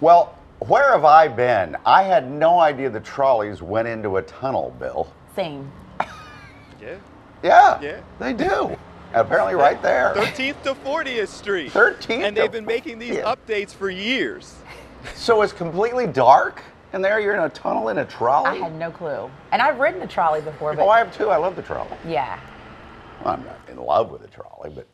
Well, where have I been? I had no idea the trolleys went into a tunnel, Bill. Same. Yeah. Yeah, they do. Apparently right there. 13th to 40th Street. 13th And they've been making these updates for years. So it's completely dark, and there you're in a tunnel in a trolley? I had no clue. And I've ridden a trolley before, but... Oh, I have too. I love the trolley. Yeah. Well, I'm not in love with the trolley, but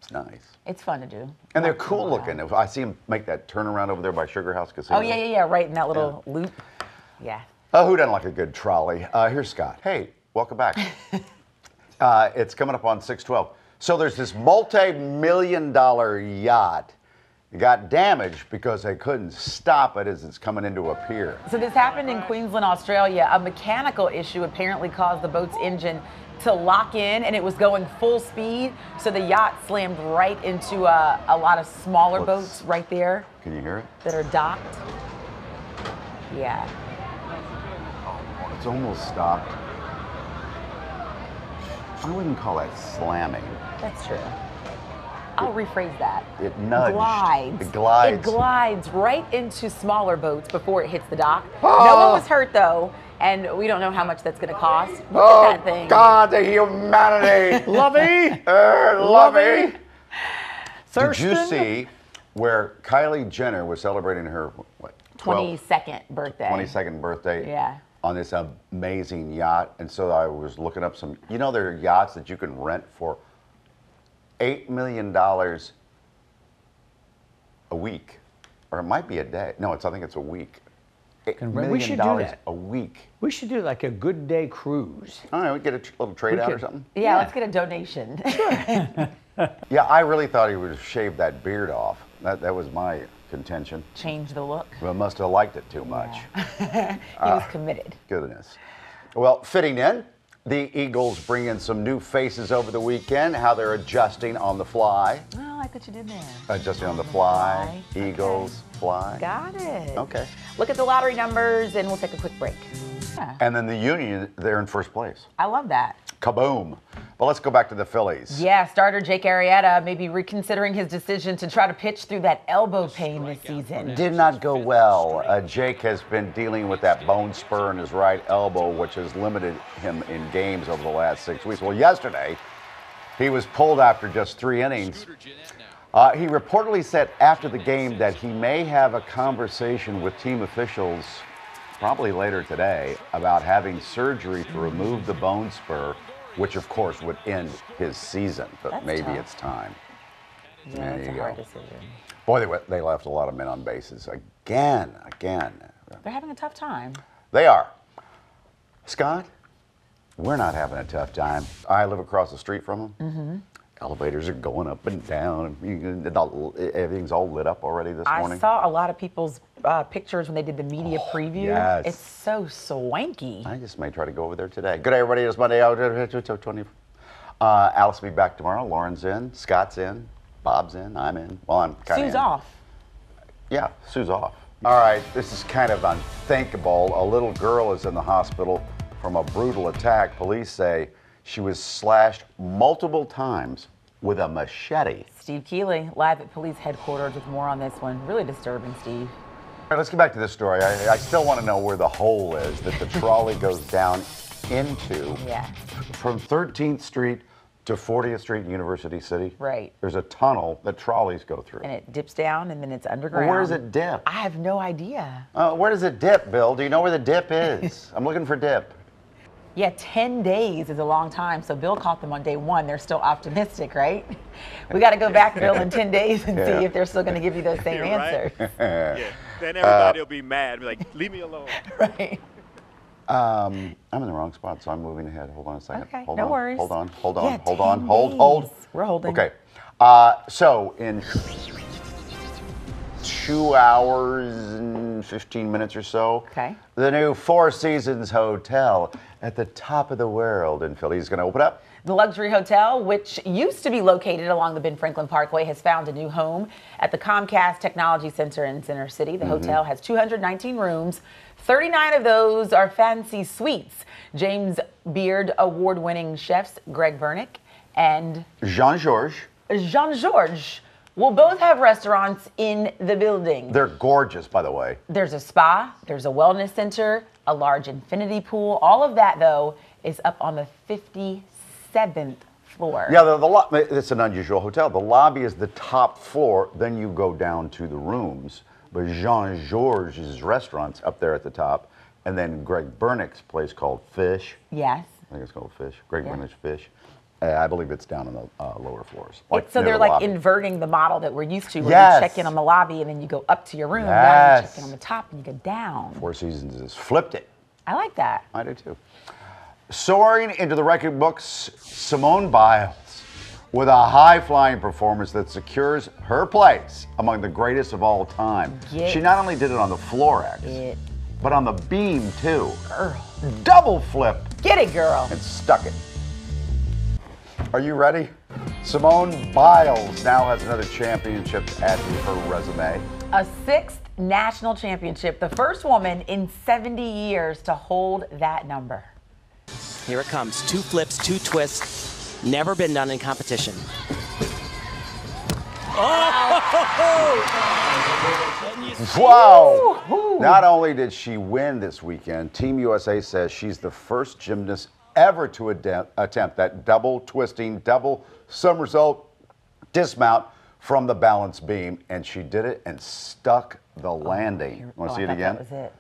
it's nice. It's fun to do. And they're cool looking. I see them make that turnaround over there by Sugar House Casino. Oh, yeah, right in that little loop. Yeah. Oh, who doesn't like a good trolley? Here's Scott. Hey, welcome back. It's coming up on 6/12. So there's this multi-million-dollar yacht. It got damaged because they couldn't stop it as it's coming into a pier. So this happened in Queensland, Australia. A mechanical issue apparently caused the boat's engine to lock in, and it was going full speed. So the yacht slammed right into a lot of smaller boats right there. Can you hear it? That are docked. Yeah. Oh, it's almost stopped. I wouldn't call that slamming. That's true. I'll rephrase that. It nudged. Glides. It glides. It glides right into smaller boats before it hits the dock. Oh. No one was hurt though, and we don't know how much that's going to cost. Look at that thing. God, the humanity. Lovey. Lovey. Thurston. Did you see where Kylie Jenner was celebrating her, what, 22nd birthday. 22nd birthday? Yeah. On this amazing yacht. And so I was looking up some, you know, there are yachts that you can rent for $8 million a week. Or it might be a day. No, I think it's a week. $8 million we should do that. a week. We should do like a good day cruise. All right, we get a little trade out or something. Yeah, let's get a donation. Yeah, I really thought he would have shaved that beard off. That was my contention. Change the look. But must have liked it too much. Yeah. He was committed. Goodness. Well, fitting in, the Eagles bring in some new faces over the weekend, how they're adjusting on the fly. Oh, I like what you did there. Adjusting on the fly. Eagles fly. Got it. Okay. Look at the lottery numbers, and we'll take a quick break. Yeah. And then the Union, they're in first place. I love that. Kaboom. But let's go back to the Phillies. Yeah, starter Jake Arrieta may be reconsidering his decision to try to pitch through that elbow pain this season. Did not go well. Jake has been dealing with that bone spur in his right elbow, which has limited him in games over the last 6 weeks. Well, yesterday, he was pulled after just 3 innings. He reportedly said after the game that he may have a conversation with team officials probably later today about having surgery to remove the bone spur, which of course would end his season, but That's maybe tough. it's time. Yeah, that's a hard decision. Boy, they left a lot of men on bases again. They're having a tough time. They are. Scott, we're not having a tough time. I live across the street from them. Mm-hmm. Elevators are going up and down. Everything's all lit up already this morning. I saw a lot of people's pictures when they did the media preview. yes. It's so swanky. I just may try to go over there today. Good day, everybody. It's Monday. Alice will be back tomorrow. Lauren's in. Scott's in. Bob's in. I'm in. Well, I'm kind of Sue's off. Yeah, Sue's off. All right, this is kind of unthinkable. A little girl is in the hospital from a brutal attack. Police say she was slashed multiple times with a machete. Steve Keeley, live at police headquarters with more on this one. Really disturbing, Steve. All right, let's get back to this story. I still want to know where the hole is that the trolley goes down into. Yeah. From 13th Street to 40th Street in University City. Right. There's a tunnel that trolleys go through. And it dips down and then it's underground. Well, where does it dip? I have no idea. Where does it dip, Bill? Do you know where the dip is? I'm looking for dip. Yeah, 10 days is a long time. So Bill caught them on day 1. They're still optimistic, right? We got to go back, Bill, in 10 days and see if they're still going to give you those same answers. Yeah. Then everybody will be mad. Be like, leave me alone. Right. I'm in the wrong spot, so I'm moving ahead. Hold on a second. Okay, hold no on, worries. Hold on. Yeah, hold on. 10 Hold. days. We're holding. Okay. So in 2 hours and 15 minutes or so, Okay. the new Four Seasons Hotel at the top of the world in Philly is going to open up. The luxury hotel, which used to be located along the Ben Franklin Parkway, has found a new home at the Comcast Technology Center in Center City. The hotel has 219 rooms. 39 of those are fancy suites. James Beard award-winning chefs Greg Vernick and Jean-Georges. Jean-Georges will both have restaurants in the building. They're gorgeous, by the way. There's a spa, there's a wellness center, a large infinity pool. All of that, though, is up on the 57th floor. Yeah, it's an unusual hotel. The lobby is the top floor. Then you go down to the rooms. But Jean Georges' restaurant's up there at the top. And then Greg Bernick's place called Fish. Yes. I think it's called Fish. Greg Yeah. Bernick's Fish. I believe it's down in the lower floors. So near they're the like lobby. inverting the model that we're used to, where Yes. you check in on the lobby and then you go up to your room. Now you Yes. check in on the top and you go down. Four Seasons has flipped it. I like that. I do too. Soaring into the record books, Simone Biles with a high-flying performance that secures her place among the greatest of all time. Get She not only did it on the Florex, it. but on the beam too. Girl. Double flipped Get it, girl. and stuck it. Are you ready? Simone Biles now has another championship to add to her resume. A 6th national championship, the first woman in 70 years to hold that number. Here it comes. 2 flips, 2 twists. Never been done in competition. Wow! Woo-hoo. Not only did she win this weekend, Team USA says she's the first gymnast ever to attempt that double twisting, double somersault dismount from the balance beam, and she did it and stuck the landing. Want to see it again? That was it.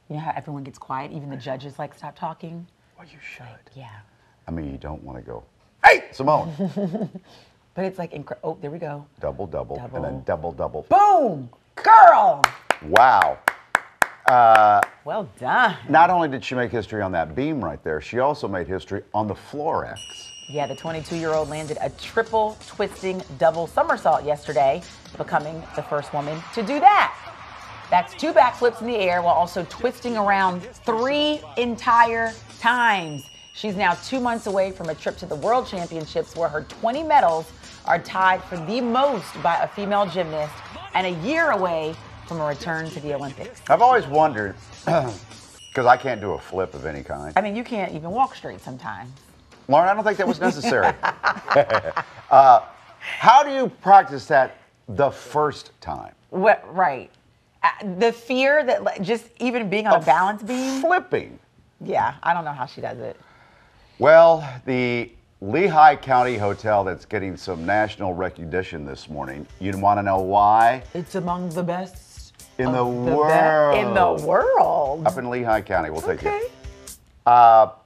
You know how everyone gets quiet? Even the judges like stop talking? Well, you should. Yeah. I mean, you don't want to go, hey, Simone! But it's like, oh, there we go. Double, double, and then double, double. Boom! Girl! Wow. Well done. Not only did she make history on that beam right there, she also made history on the Florex. Yeah, the 22-year-old landed a triple twisting double somersault yesterday, becoming the first woman to do that. That's 2 backflips in the air while also twisting around 3 entire times. She's now 2 months away from a trip to the World Championships where her 20 medals are tied for the most by a female gymnast and a year away from a return to the Olympics. I've always wondered, because I can't do a flip of any kind. I mean, you can't even walk straight sometimes. Lauren, I don't think that was necessary. How do you practice that the first time? Right. The fear that just even being on a balance beam. Flipping. Yeah, I don't know how she does it. Well, the Lehigh County Hotel that's getting some national recognition this morning. You want to know why? It's among the best In of the world. in the world. Up in Lehigh County. We'll take Okay. it.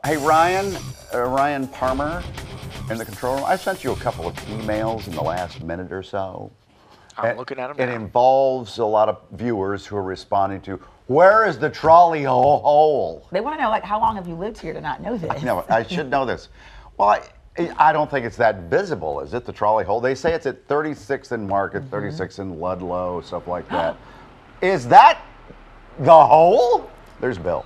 Hey, Ryan Palmer in the control room. I sent you a couple of emails in the last minute or so. I'm looking at them It now. involves a lot of viewers who are responding to, where is the trolley hole? They want to know, like, how long have you lived here to not know this? No, I should know this. Well, I don't think it's that visible, is it, the trolley hole? They say it's at 36th and Market, 36th and Ludlow, stuff like that. Is that the hole? There's Bill.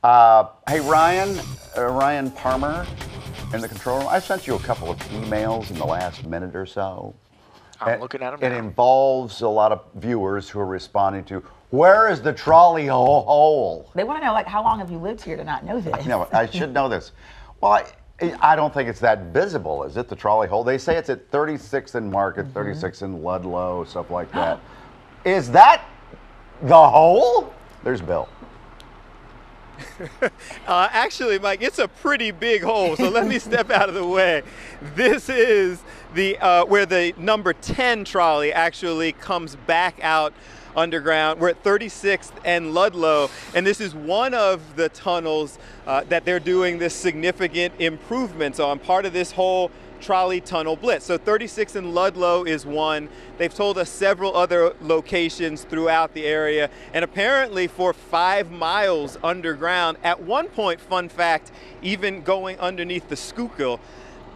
Hey, Ryan Palmer in the control room. I sent you a couple of emails in the last minute or so. I'm looking at them It now. involves a lot of viewers who are responding to, where is the trolley hole? They want to know, like, how long have you lived here to not know this? No, I should know this. Well, I don't think it's that visible, is it, the trolley hole? They say it's at 36th and Market, 36th and Ludlow, stuff like that. Is that the hole? There's Bill. Actually, Mike, it's a pretty big hole, so let me step out of the way. This is the where the number 10 trolley actually comes back out underground. We're at 36th and Ludlow, and this is one of the tunnels that they're doing this significant improvements on, part of this whole trolley tunnel blitz. So 36th and Ludlow is one. They've told us several other locations throughout the area, and apparently for 5 miles underground, at one point, fun fact, even going underneath the Schuylkill,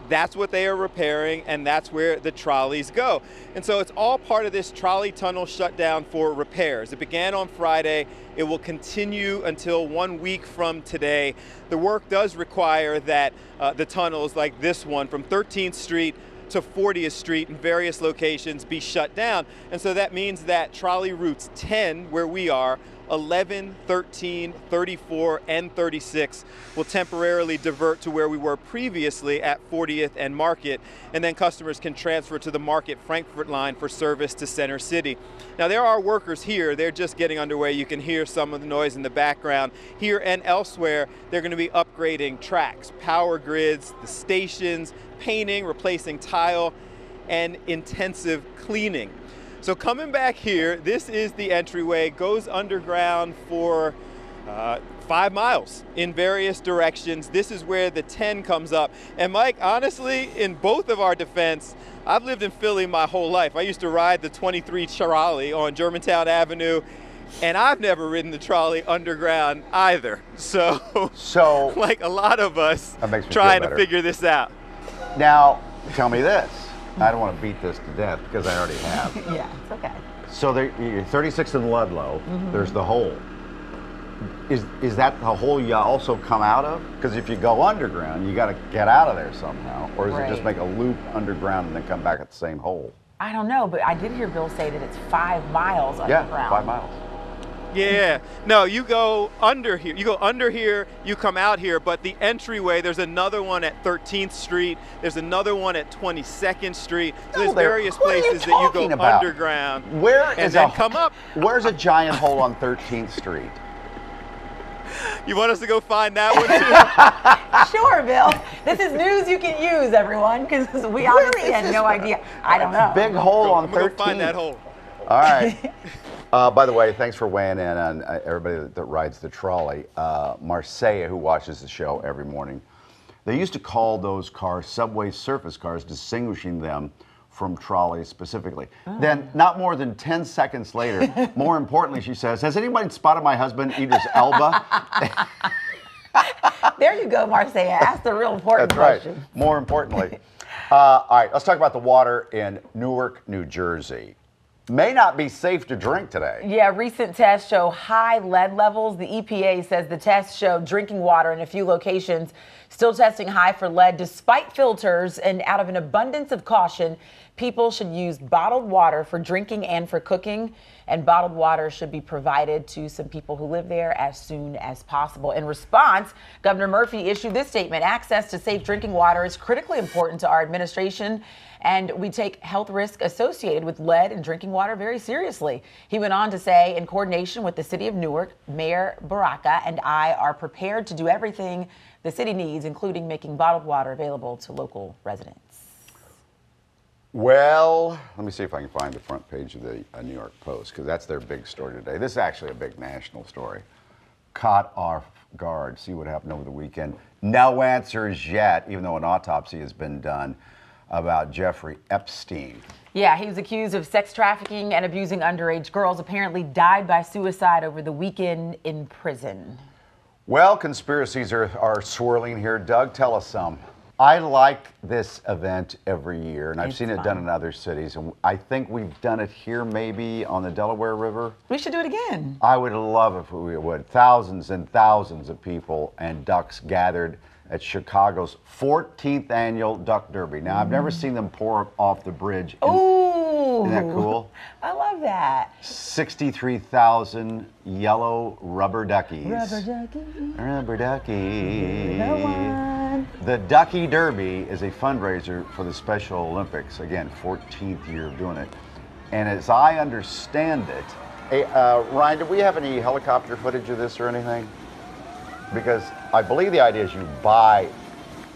that's what they are repairing, and that's where the trolleys go. And so it's all part of this trolley tunnel shutdown for repairs. It began on Friday. It will continue until 1 week from today. The work does require that the tunnels like this one from 13th Street to 40th Street in various locations be shut down. And so that means that trolley routes 10, where we are, 11, 13, 34, and 36 will temporarily divert to where we were previously at 40th and Market, and then customers can transfer to the Market Frankfurt line for service to Center City. Now there are workers here, they're just getting underway. You can hear some of the noise in the background. Here and elsewhere, they're going to be upgrading tracks, power grids, the stations, painting, replacing tile, and intensive cleaning. So coming back here, this is the entryway, goes underground for 5 miles in various directions. This is where the 10 comes up. And Mike, honestly, in both of our defense, I've lived in Philly my whole life. I used to ride the 23 trolley on Germantown Avenue, and I've never ridden the trolley underground either. So like a lot of us trying to figure this out. Now, tell me this. I don't want to beat this to death because I already have. Yeah, it's okay. So you're 36th and Ludlow, there's the hole. Is that the hole you also come out of? Because if you go underground, you got to get out of there somehow. Or does it just make a loop underground and then come back at the same hole? I don't know, but I did hear Bill say that it's 5 miles underground. Yeah, 5 miles. Yeah, no, you go under here. You go under here, you come out here, but the entryway, there's another one at 13th Street. There's another one at 22nd Street. So there's various places that you go underground. Come up. Where's a giant hole on 13th Street? You want us to go find that one too? Sure, Bill. This is news you can use, everyone, because we obviously had no idea. I don't know. Big hole on 13th. Go find that hole. All right. By the way, thanks for weighing in on everybody that rides the trolley. Marseille, who watches the show every morning, they used to call those cars subway surface cars, distinguishing them from trolleys specifically. Then, not more than 10 seconds later, more importantly, she says, has anybody spotted my husband, Idris Elba? There you go, Marseille. Ask the real important question. Right. More importantly. All right, let's talk about the water in Newark, New Jersey. May not be safe to drink today. Yeah, recent tests show high lead levels. The EPA says the tests show drinking water in a few locations still testing high for lead despite filters, and out of an abundance of caution, people should use bottled water for drinking and for cooking, and bottled water should be provided to some people who live there as soon as possible. In response, Governor Murphy issued this statement: access to safe drinking water is critically important to our administration, and we take health risk associated with lead in drinking water very seriously. He went on to say, in coordination with the city of Newark, Mayor Baraka and I are prepared to do everything the city needs, including making bottled water available to local residents. Well, let me see if I can find the front page of the New York Post, because that's their big story today. This is actually a big national story. Caught off guard. See what happened over the weekend. No answers yet, even though an autopsy has been done, about Jeffrey Epstein. Yeah, he was accused of sex trafficking and abusing underage girls. Apparently died by suicide over the weekend in prison. Well, conspiracies are swirling here. Doug, tell us some. I like this event every year, and I've It's seen it fun. done in other cities, and I think we've done it here maybe on the Delaware River. We should do it again. I would love if we would. Thousands and thousands of people and ducks gathered at Chicago's 14th annual Duck Derby. Now, I've never seen them pour off the bridge. Ooh. Isn't that cool? I love that. 63,000 yellow rubber duckies. Rubber ducky. Rubber ducky. The one. The Ducky Derby is a fundraiser for the Special Olympics. Again, 14th year of doing it. And as I understand it, hey, Ryan, do we have any helicopter footage of this or anything? Because I believe the idea is you buy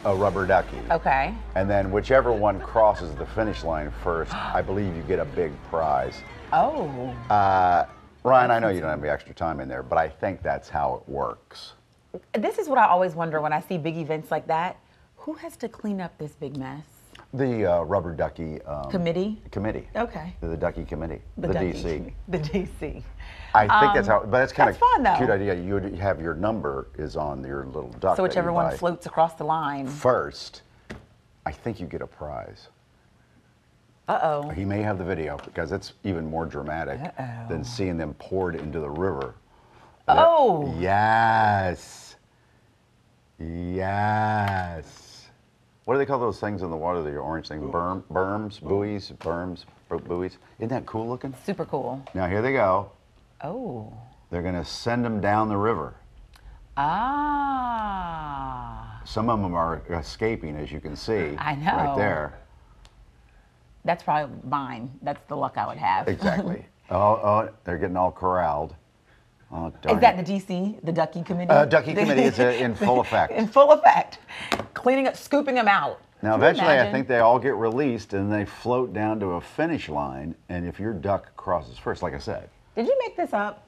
a rubber ducky. Okay. And then whichever one crosses the finish line first, I believe you get a big prize. Oh. Ryan, I know you don't have any extra time in there, but I think that's how it works. This is what I always wonder when I see big events like that. Who has to clean up this big mess? The rubber ducky Committee? committee. Okay. The Ducky Committee. The Ducky. DC. The DC. I think that's how, but it's kind of that's fun, though. cute idea. You would have your number is on your little duck. So that whichever you one buy floats across the line. first, I think you get a prize. Uh-oh. He may have the video because it's even more dramatic than seeing them poured into the river. Oh. Yes. Yes. What do they call those things in the water? The orange thing? Berms, buoys, buoys. Isn't that cool looking? Super cool. Now here they go. Oh. They're going to send them down the river. Ah. Some of them are escaping, as you can see. I know. Right there. That's probably mine. That's the luck I would have. Exactly. Oh, they're getting all corralled. Oh, darn Is that it. the DC, the Ducky Committee? Ducky Committee is in full effect. In full effect. Cleaning up, scooping them out. Now, Can you eventually, I imagine? think they all get released and they float down to a finish line. And if your duck crosses first, like I said, Did you make this up?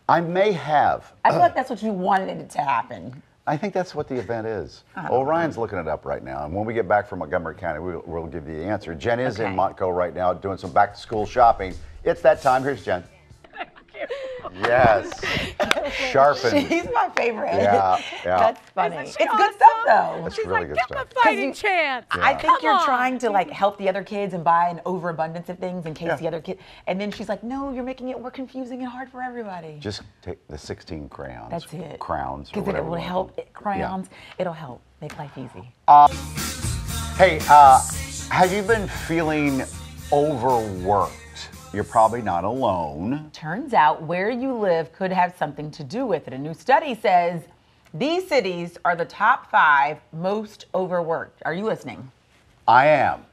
I may have. I feel like that's what you wanted it to happen. I think that's what the event is. Well, Ryan's looking it up right now. And when we get back from Montgomery County, we'll give you the answer. Jen is in Okay. Montco right now doing some back to school shopping. It's that time. Here's Jen. Yes. Sharpened. She's my favorite. Yeah, yeah. That's funny. Isn't It's she good stuff though. That's She's really like, good get stuff. my fighting you- chance. I think Come you're on. trying to like help the other kids and buy an overabundance of things in case Yeah. the other kid. And then she's like, "No, you're making it more confusing and hard for everybody." Just take the 16 crayons. That's it. Crowns. Or Because whatever it will you help. want to call Crayons. It'll help make life easy. them. Hey, have you been feeling overworked? You're probably not alone. Turns out where you live could have something to do with it. A new study says these cities are the top 5 most overworked. Are you listening? I am.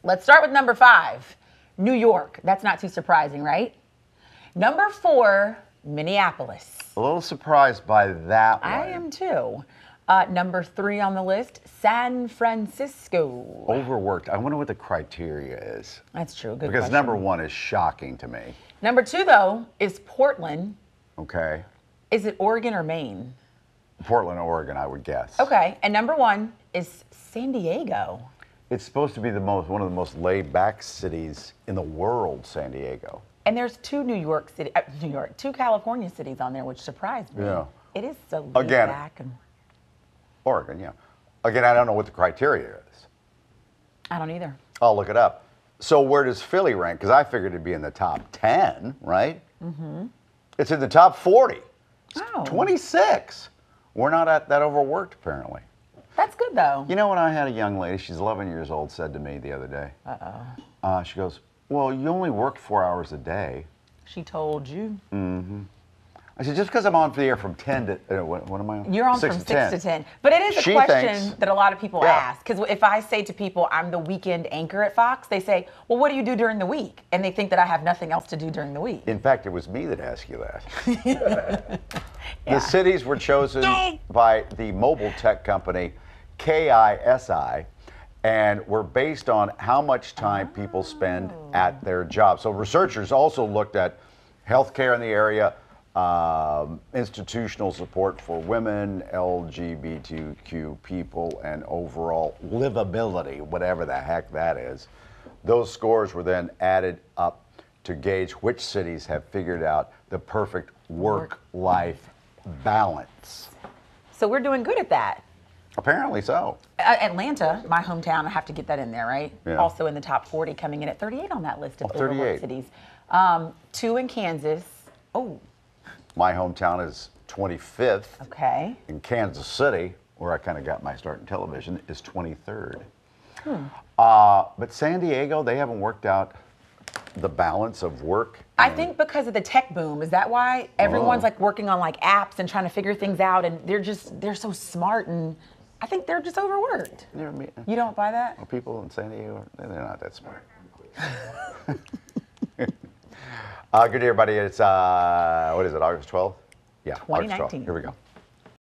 Let's start with number 5, New York. That's not too surprising, right? Number 4, Minneapolis. A little surprised by that one. I am too. Number 3 on the list, San Francisco. Overworked. I wonder what the criteria is. That's true. Good Because question. number 1 is shocking to me. Number 2, though, is Portland. Okay. Is it Oregon or Maine? Portland, Oregon, I would guess. Okay. And number 1 is San Diego. It's supposed to be one of the most laid-back cities in the world, San Diego. And there's 2 2 California cities on there, which surprised me. Yeah. It is so laid Again. back. And Oregon, yeah. Again, I don't know what the criteria is. I don't either. I'll look it up. So where does Philly rank? Because I figured it'd be in the top 10, right? Mm-hmm. It's in the top 40. It's Oh. 26. We're not that overworked, apparently. That's good, though. You know, when I had a young lady, she's 11 years old, said to me the other day, she goes, well, you only work 4 hours a day. She told you. I said, just because I'm on the air from 10 to, what am I on? You're on from 6 to 10. But it is a She question thinks- that a lot of people Yeah. ask. Because if I say to people, I'm the weekend anchor at Fox, they say, well, what do you do during the week? And they think that I have nothing else to do during the week. In fact, it was me that asked you that. The cities were chosen by the mobile tech company KISI and were based on how much time people spend at their job. So researchers also looked at healthcare in the area, institutional support for women, LGBTQ people, and overall livability, whatever the heck that is. Those scores were then added up to gauge which cities have figured out the perfect work-life balance. So we're doing good at that. Apparently so. Atlanta, my hometown, I have to get that in there, right? Yeah. Also in the top 40, coming in at 38 on that list of overworked 38. cities. 2 in Kansas. Oh, My hometown is 25th. okay. In Kansas City, where I kind of got my start in television, is 23rd. But San Diego, they haven't worked out the balance of work. I think because of the tech boom, is that why everyone's like working on like apps and trying to figure things out, and they're so smart, and I think they're just overworked. You know what I mean? You don't buy that? Well, people in San Diego, they're not that smart. Good day, everybody. It's, what is it, August 12th? Yeah, August 12th. 2019. Here we go.